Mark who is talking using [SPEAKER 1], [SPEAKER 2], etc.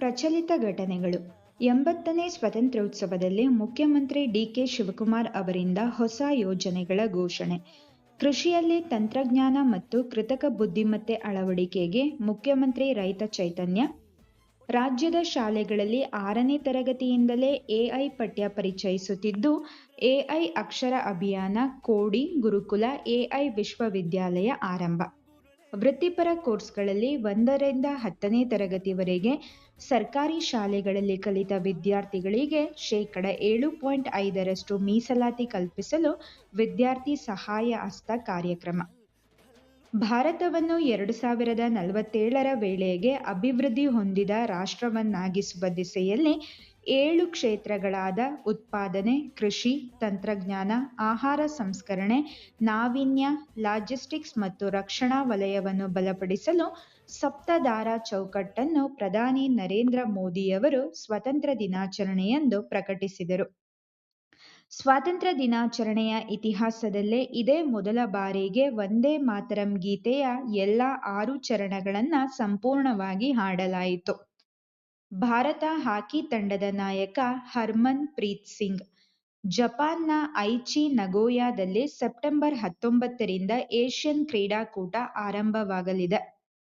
[SPEAKER 1] ಪ್ರಚಲಿತ ಘಟನೆಗಳು 80ನೇ ಸ್ವಾತಂತ್ರ್ಯೋತ್ಸವದಲ್ಲಿ ಮುಖ್ಯಮಂತ್ರಿ ಡಿ.ಕೆ. ಶಿವಕುಮಾರ್ ಅವರಿಂದ ಹೊಸ ಯೋಜನೆಗಳ ಘೋಷಣೆ. ಕೃಷಿಯಲ್ಲಿ ತಂತ್ರಜ್ಞಾನ ಮತ್ತು ಕೃತಕ ಬುದ್ಧಿಮತ್ತೆ ಅಳವಡಿಕೆಗೆ ಮುಖ್ಯಮಂತ್ರಿ ರೈತ ಚೈತನ್ಯ. ರಾಜ್ಯದ ಶಾಲೆಗಳಲ್ಲಿ 6ನೇ ತರಗತಿಯಿಂದಲೇ ಎಐ ಪಠ್ಯ ಪರಿಚಯಿಸುತ್ತಿದ್ದು, ಎಐ ಅಕ್ಷರ ಅಭಿಯಾನ, ಕೋಡಿ ಗುರುಕುಲ ಎಐ ವಿಶ್ವವಿದ್ಯಾಲಯ ಆರಂಭ. ವೃತ್ತಿಪರ ಕೋರ್ಸ್ಗಳಲ್ಲಿ 1ರಿಂದ 10ನೇ ತರಗತಿವರೆಗೆ ಸರ್ಕಾರಿ ಶಾಲೆಗಳಲ್ಲಿ ಕಲಿತ ವಿದ್ಯಾರ್ಥಿಗಳಿಗೆ ಶೇಕಡ 7.5ರಷ್ಟು ಮೀಸಲಾತಿ ಕಲ್ಪಿಸಲು ವಿದ್ಯಾರ್ಥಿ ಸಹಾಯ ಹಸ್ತ ಕಾರ್ಯಕ್ರಮ. ಭಾರತವನ್ನು 2047ರ ವೇಳೆಗೆ ಅಭಿವೃದ್ಧಿ ಹೊಂದಿದ ರಾಷ್ಟ್ರವನ್ನಾಗಿಸುವ ದಿಸೆಯಲ್ಲಿ 7 ಕ್ಷೇತ್ರಗಳಾದ ಉತ್ಪಾದನೆ, ಕೃಷಿ, ತಂತ್ರಜ್ಞಾನ, ಆಹಾರ ಸಂಸ್ಕರಣೆ, ನಾವೀನ್ಯ, ಲಾಜಿಸ್ಟಿಕ್ಸ್ ಮತ್ತು ರಕ್ಷಣಾ ವಲಯವನ್ನು ಬಲಪಡಿಸಲು ಸಪ್ತಧಾರ ಚೌಕಟ್ಟನ್ನು ಪ್ರಧಾನಿ ನರೇಂದ್ರ ಮೋದಿಯವರು ಸ್ವಾತಂತ್ರ್ಯ ದಿನಾಚರಣೆಯಂದು ಪ್ರಕಟಿಸಿದರು. ಸ್ವಾತಂತ್ರ್ಯ ದಿನಾಚರಣೆಯ ಇತಿಹಾಸದಲ್ಲೇ ಇದೇ ಮೊದಲ ಬಾರಿಗೆ ವಂದೇ ಮಾತರಂ ಗೀತೆಯ ಎಲ್ಲ 6 ಚರಣಗಳನ್ನು ಸಂಪೂರ್ಣವಾಗಿ ಹಾಡಲಾಯಿತು. ಭಾರತ ಹಾಕಿ ತಂಡದ ನಾಯಕ ಹರ್ಮನ್ ಪ್ರೀತ್ ಸಿಂಗ್. ಜಪಾನ್ನ ಐಚಿ ನಗೋಯಾದಲ್ಲಿ ಸೆಪ್ಟೆಂಬರ್ 19ರಿಂದ ಏಷ್ಯನ್ ಕ್ರೀಡಾಕೂಟ ಆರಂಭವಾಗಲಿದೆ.